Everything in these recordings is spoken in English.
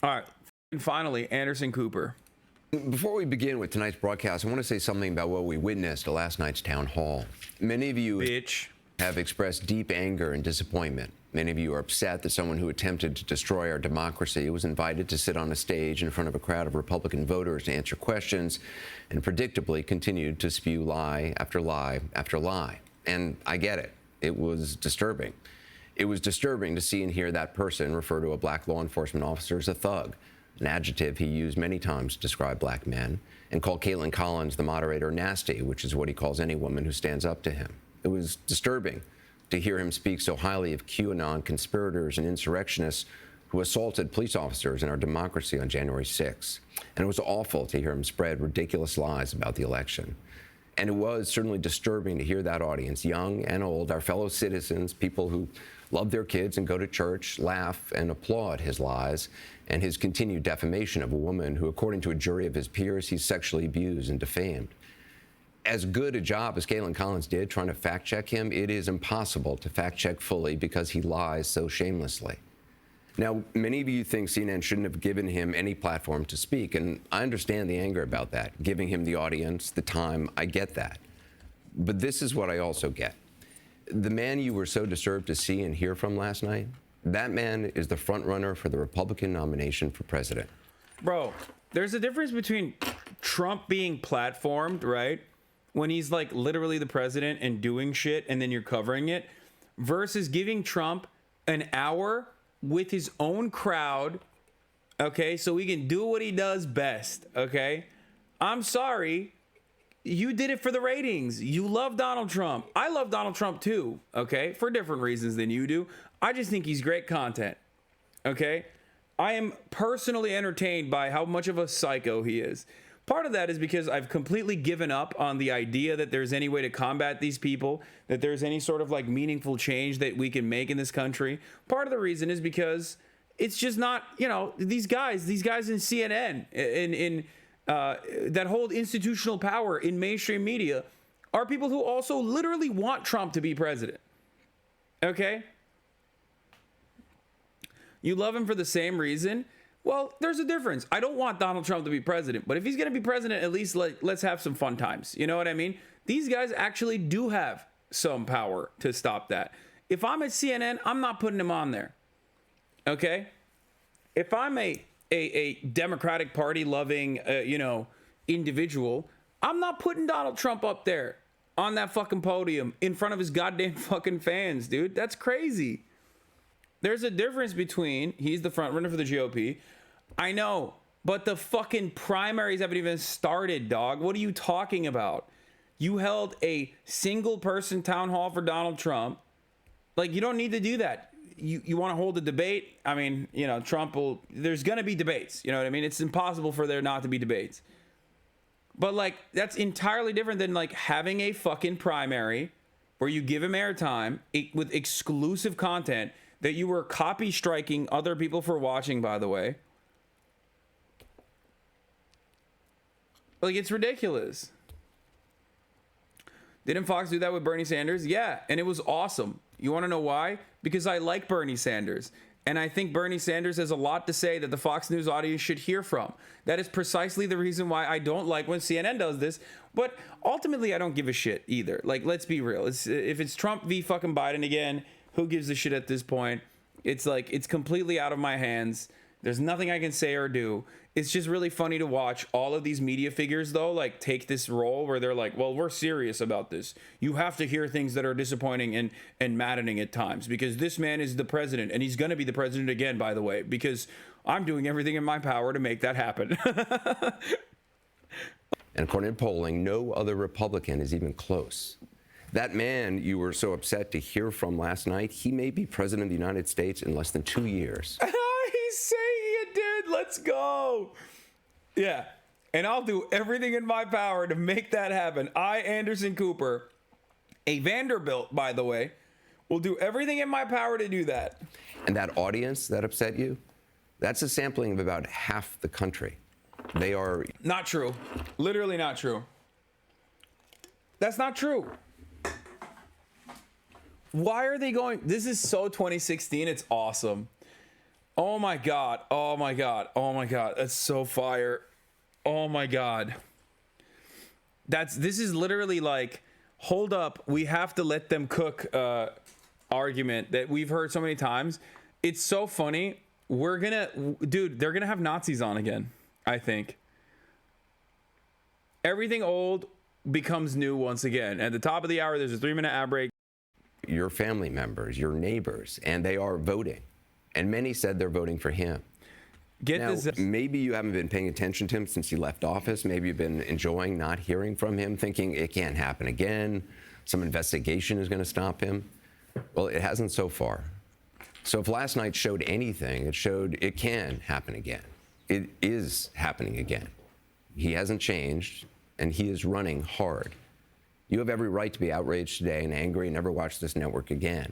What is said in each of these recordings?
All right. And finally, Anderson Cooper. Before we begin with tonight's broadcast, I want to say something about what we witnessed at last night's town hall. Many of you have expressed deep anger and disappointment. Many of you are upset that someone who attempted to destroy our democracy was invited to sit on a stage in front of a crowd of Republican voters to answer questions and predictably continued to spew lie after lie after lie. And I get it. It was disturbing. It was disturbing to see and hear that person refer to a black law enforcement officer as a thug, an adjective he used many times to describe black men, and called Caitlin Collins, the moderator, nasty, which is what he calls any woman who stands up to him. It was disturbing to hear him speak so highly of QAnon conspirators and insurrectionists who assaulted police officers in our democracy on January 6th. And it was awful to hear him spread ridiculous lies about the election. And it was certainly disturbing to hear that audience, young and old, our fellow citizens, people who love their kids and go to church, laugh and applaud his lies and his continued defamation of a woman who, according to a jury of his peers, he sexually abused and defamed. As good a job as Caitlin Collins did trying to fact-check him, it is impossible to fact-check fully because he lies so shamelessly. Now, many of you think CNN shouldn't have given him any platform to speak, and I understand the anger about that, giving him the audience, the time, I get that. But this is what I also get. The man you were so disturbed to see and hear from last night, that man is the front runner for the Republican nomination for president. Bro, there's a difference between Trump being platformed, right? When he's like literally the president and doing shit and then you're covering it, versus giving Trump an hour with his own crowd, okay, so he can do what he does best, okay? I'm sorry, you did it for the ratings. You love Donald Trump. I love Donald Trump too, okay, for different reasons than you do. I just think he's great content, okay? I am personally entertained by how much of a psycho he is. Part of that is because I've completely given up on the idea that there's any way to combat these people, that there's any sort of like meaningful change that we can make in this country. Part of the reason is because it's just not, you know, these guys in CNN, in that hold institutional power in mainstream media are people who also literally want Trump to be president. Okay? You love him for the same reason. Well, there's a difference. I don't want Donald Trump to be president, but if he's going to be president, at least let's have some fun times. You know what I mean? These guys actually do have some power to stop that. If I'm at CNN, I'm not putting him on there. Okay? If I'm a Democratic Party loving, individual, I'm not putting Donald Trump up there on that fucking podium in front of his goddamn fucking fans, dude. That's crazy. There's a difference between he's the front runner for the GOP. I know, but the fucking primaries haven't even started, dog. What are you talking about? You held a single person town hall for Donald Trump. Like, you don't need to do that. You want to hold a debate? I mean, you know, there's going to be debates. You know what I mean? It's impossible for there not to be debates. But like, that's entirely different than like having a fucking primary where you give him airtime with exclusive content that you were copy striking other people for watching, by the way. Like, it's ridiculous. Didn't Fox do that with Bernie Sanders? Yeah, and it was awesome. You want to know why? Because I like Bernie Sanders. And I think Bernie Sanders has a lot to say that the Fox News audience should hear from. That is precisely the reason why I don't like when CNN does this. But ultimately, I don't give a shit either. Like, let's be real. If it's Trump v. fucking Biden again, who gives a shit at this point? It's like, it's completely out of my hands. There's nothing I can say or do. It's just really funny to watch all of these media figures, though, like take this role where they're like, well, we're serious about this. You have to hear things that are disappointing and maddening at times because this man is the president and he's going to be the president again, by the way, because I'm doing everything in my power to make that happen. And according to polling, no other Republican is even close. That man you were so upset to hear from last night, he may be president of the United States in less than 2 years. He's saying it, dude. Let's go. Yeah. And I'll do everything in my power to make that happen. I, Anderson Cooper, a Vanderbilt, by the way, will do everything in my power to do that. And that audience that upset you, that's a sampling of about half the country. They are... Not true. Literally not true. That's not true. Why are they going... This is so 2016. It's awesome. Oh my God. Oh my God. Oh my God. That's so fire. Oh my God. This is literally like, hold up, we have to let them cook argument that we've heard so many times. It's so funny. Dude, they're gonna have Nazis on again, I think. Everything old becomes new once again. At the top of the hour, there's a 3-minute ad break. Your family members, your neighbors, and they are voting. And many said they're voting for him. Maybe you haven't been paying attention to him since he left office. Maybe you've been enjoying not hearing from him, thinking it can't happen again. Some investigation is going to stop him. Well, it hasn't so far. So if last night showed anything, it showed it can happen again. It is happening again. He hasn't changed, and he is running hard. You have every right to be outraged today and angry and never watch this network again.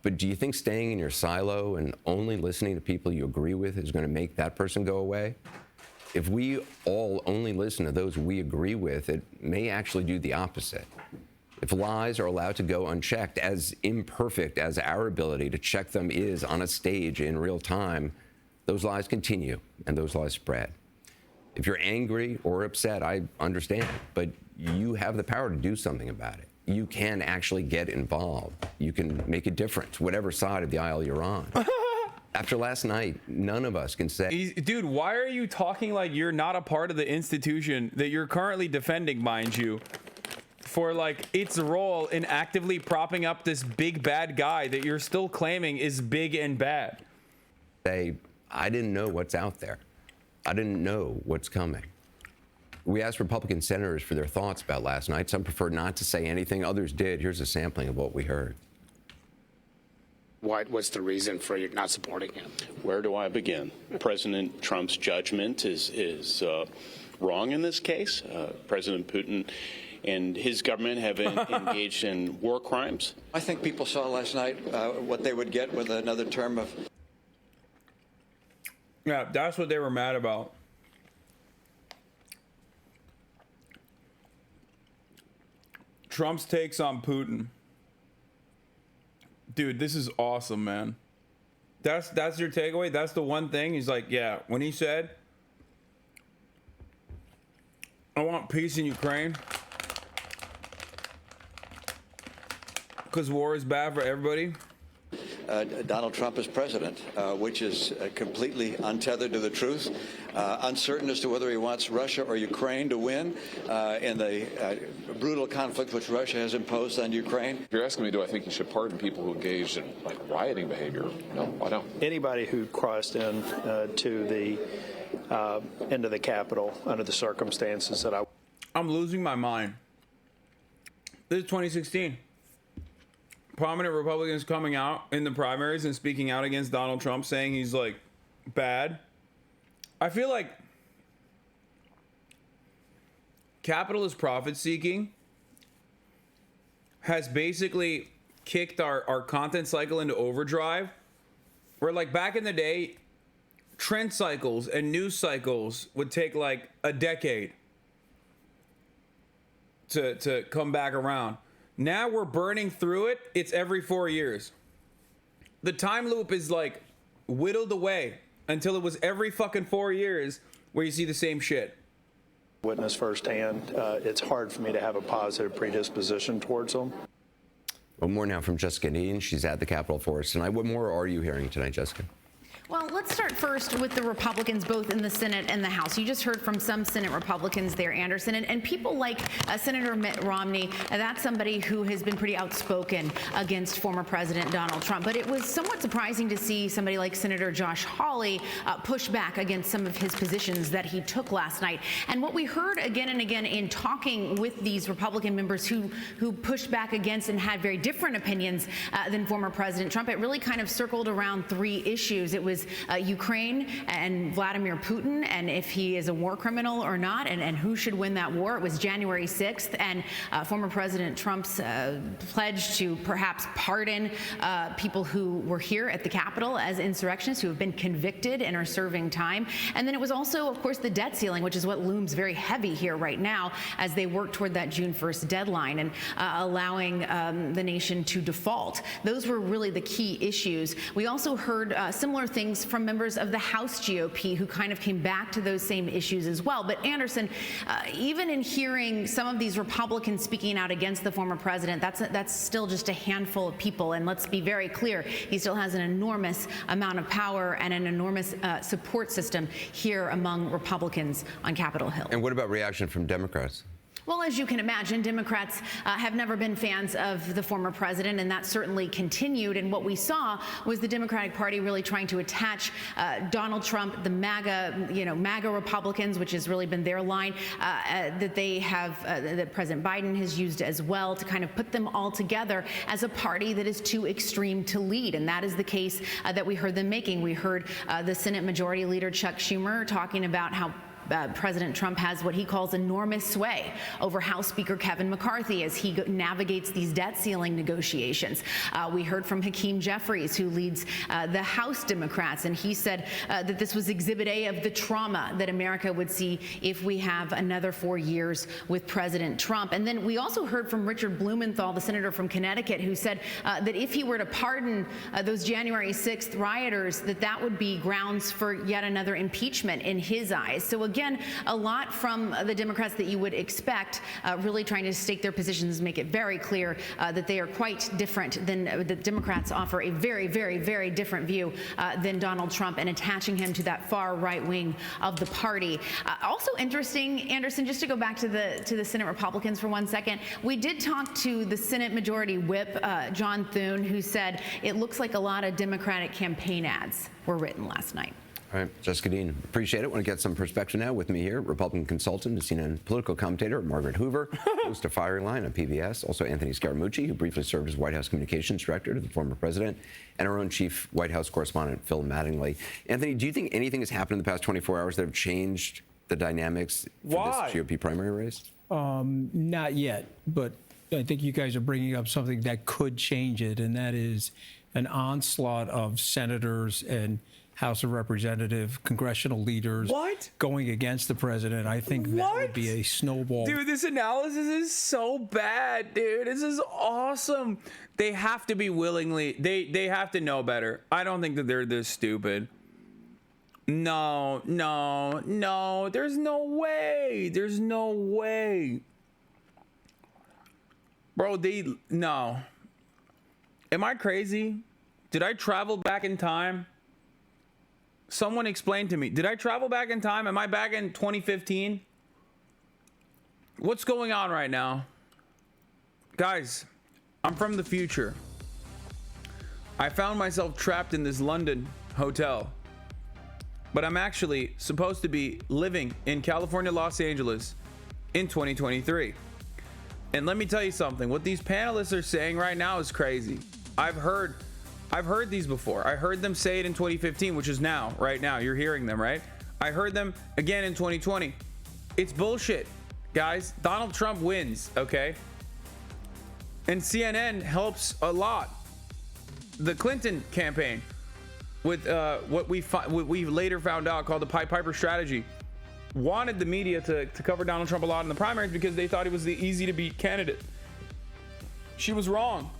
But do you think staying in your silo and only listening to people you agree with is going to make that person go away? If we all only listen to those we agree with, it may actually do the opposite. If lies are allowed to go unchecked, as imperfect as our ability to check them is on a stage in real time, those lies continue and those lies spread. If you're angry or upset, I understand, but you have the power to do something about it. You can actually get involved. You can make a difference, whatever side of the aisle you're on. After last night, none of us can say... Dude, why are you talking like you're not a part of the institution that you're currently defending, mind you, for like its role in actively propping up this big bad guy that you're still claiming is big and bad? I didn't know what's out there. I didn't know what's coming. We asked Republican senators for their thoughts about last night. Some preferred not to say anything. Others did. Here's a sampling of what we heard. What's the reason for you not supporting him? Where do I begin? President Trump's judgment is wrong in this case. President Putin and his government have engaged in war crimes. I think people saw last night what they would get with another term of... Yeah, that's what they were mad about. Trump's takes on Putin. Dude, this is awesome, man. That's your takeaway? That's the one thing? He's like, yeah, when he said, I want peace in Ukraine because war is bad for everybody. Donald Trump is president, which is completely untethered to the truth, uncertain as to whether he wants Russia or Ukraine to win in the brutal conflict which Russia has imposed on Ukraine. If you're asking me, do I think he should pardon people who engaged in like rioting behavior? No, I don't. Anybody who crossed in to the into the Capitol under the circumstances that I'm losing my mind. This is 2016. Prominent Republicans coming out in the primaries and speaking out against Donald Trump, saying he's like bad. I feel like capitalist profit seeking has basically kicked our content cycle into overdrive, where like back in the day, trend cycles and news cycles would take like a decade to come back around. Now we're burning through it. It's every 4 years. The time loop is like whittled away until it was every fucking 4 years where you see the same shit. witness firsthand, it's hard for me to have a positive predisposition towards them. Well, more now from Jessica Needham. She's at the Capitol for us tonight. What more are you hearing tonight, Jessica? Well, let's start first with the Republicans, both in the Senate and the House. You just heard from some Senate Republicans there, Anderson, and people like Senator Mitt Romney. That's somebody who has been pretty outspoken against former President Donald Trump. But it was somewhat surprising to see somebody like Senator Josh Hawley push back against some of his positions that he took last night. And what we heard again and again in talking with these Republican members who pushed back against and had very different opinions than former President Trump, it really kind of circled around three issues. It was Ukraine and Vladimir Putin, and if he is a war criminal or not, and who should win that war. It was January 6th, and former President Trump's pledge to perhaps pardon people who were here at the Capitol as insurrectionists who have been convicted and are serving time. And then it was also, of course, the debt ceiling, which is what looms very heavy here right now as they work toward that June 1st deadline and allowing the nation to default. Those were really the key issues. We also heard similar things from members of the House GOP who kind of came back to those same issues as well. But Anderson, even in hearing some of these Republicans speaking out against the former president, that's still just a handful of people. And let's be very clear, he still has an enormous amount of power and an enormous support system here among Republicans on Capitol Hill. And what about reaction from Democrats? Well, as you can imagine, Democrats have never been fans of the former president, and that certainly continued. And what we saw was the Democratic Party really trying to attach Donald Trump, the MAGA Republicans, which has really been their line that they have, that President Biden has used as well, to kind of put them all together as a party that is too extreme to lead. And that is the case that we heard them making. We heard the Senate Majority Leader Chuck Schumer talking about how President Trump has what he calls enormous sway over House Speaker Kevin McCarthy as he navigates these debt ceiling negotiations. We heard from Hakeem Jeffries, who leads the House Democrats, and he said that this was Exhibit A of the trauma that America would see if we have another 4 years with President Trump. And then we also heard from Richard Blumenthal, the senator from Connecticut, who said that if he were to pardon those January 6th rioters, that would be grounds for yet another impeachment in his eyes. So again, a lot from the Democrats that you would expect, really trying to stake their positions, make it very clear that they are quite different than the Democrats offer a very, very, very different view than Donald Trump, and attaching him to that far right wing of the party. Also interesting, Anderson, just to go back to the Senate Republicans for 1 second, we did talk to the Senate Majority Whip, John Thune, who said it looks like a lot of Democratic campaign ads were written last night. All right, Jessica Dean, appreciate it. Want to get some perspective now with me here, Republican consultant and CNN political commentator Margaret Hoover, host of Firing Line on PBS, also Anthony Scaramucci, who briefly served as White House communications director to the former president, and our own chief White House correspondent, Phil Mattingly. Anthony, do you think anything has happened in the past 24 hours that have changed the dynamics for this GOP primary race? Not yet, but I think you guys are bringing up something that could change it, and that is an onslaught of senators and House of Representatives, congressional leaders going against the president. I think that would be a snowball. Dude, this analysis is so bad, dude. This is awesome. They have to be willingly, they have to know better. I don't think that they're this stupid. No. There's no way. There's no way. Bro, no. Am I crazy? Did I travel back in time? Someone explain to me. Did I travel back in time? Am I back in 2015? What's going on right now? Guys, I'm from the future. I found myself trapped in this London hotel. But I'm actually supposed to be living in California, Los Angeles in 2023. And let me tell you something. What these panelists are saying right now is crazy. I've heard these before. I heard them say it in 2015, which is now, right now. You're hearing them, right? I heard them again in 2020. It's bullshit, guys. Donald Trump wins, okay? And CNN helps a lot. The Clinton campaign, with what we later found out called the Pied Piper strategy, wanted the media to cover Donald Trump a lot in the primaries because they thought he was the easy to beat candidate. She was wrong.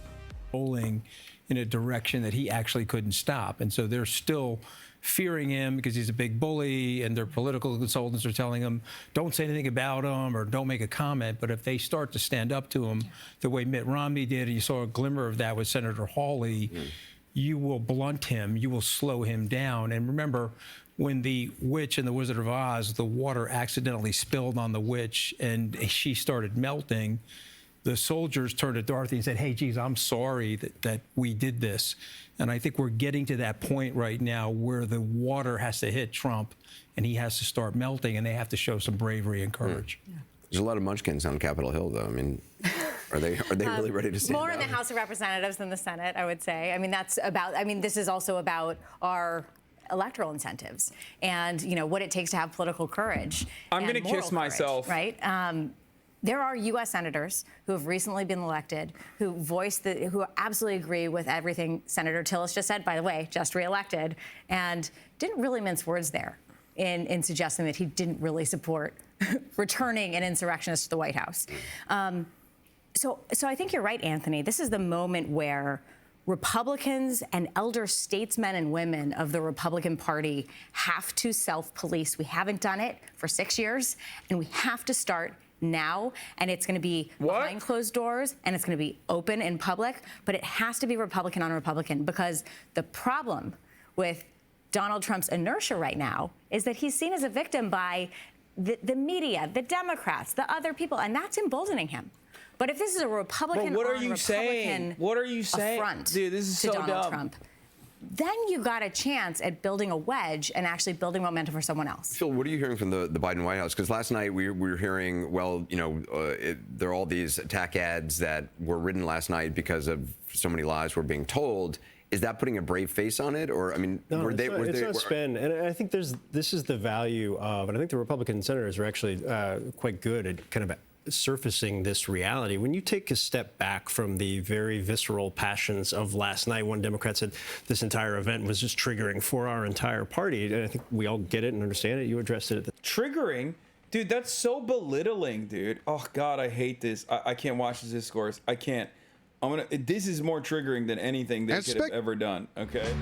Rolling in a direction that he actually couldn't stop. And so they're still fearing him because he's a big bully, and their political consultants are telling him, don't say anything about him or don't make a comment. But if they start to stand up to him the way Mitt Romney did, and you saw a glimmer of that with Senator Hawley, you will blunt him, you will slow him down. And remember, when the witch in The Wizard of Oz, the water accidentally spilled on the witch and she started melting, the soldiers turned to Dorothy and said, hey, geez, I'm sorry that we did this. And I think we're getting to that point right now where the water has to hit Trump and he has to start melting, and they have to show some bravery and courage. Yeah. There's a lot of munchkins on Capitol Hill, though. I mean, are they really ready to stand More up? in the House of Representatives than the Senate, I would say. I mean, this is also about our electoral incentives and, what it takes to have political courage. I'm going to kiss myself. Right? There are U.S. senators who have recently been elected who who absolutely agree with everything Senator Tillis just said, by the way, just reelected, and didn't really mince words there in suggesting that he didn't really support returning an insurrectionist to the White House. So I think you're right, Anthony. This is the moment where Republicans and elder statesmen and women of the Republican Party have to self-police. We haven't done it for 6 years, and we have to start now. And it's going to be behind closed doors, and it's going to be open in public, but it has to be Republican on Republican, because the problem with Donald Trump's inertia right now is that he's seen as a victim by the media, the Democrats, the other people, and that's emboldening him. But if this is a Republican What are on you Republican saying? What are you saying? affront Dude, this is to so Donald dumb. Trump, then you got a chance at building a wedge and actually building momentum for someone else. Phil, what are you hearing from the Biden White House? Because last night we were hearing, well, you know, there are all these attack ads that were written last night because of so many lies were being told. Is that putting a brave face on it, or I mean, no, it's not spin, and I think this is the value of, and I think the Republican senators are actually quite good at kind of surfacing this reality. When you take a step back from the very visceral passions of last night, one Democrat said this entire event was just triggering for our entire party, and I think we all get it and understand it. You addressed it. Triggering? Dude, that's so belittling, dude. Oh, God, I hate this. I can't watch this discourse. I can't. This is more triggering than anything they could have ever done, okay?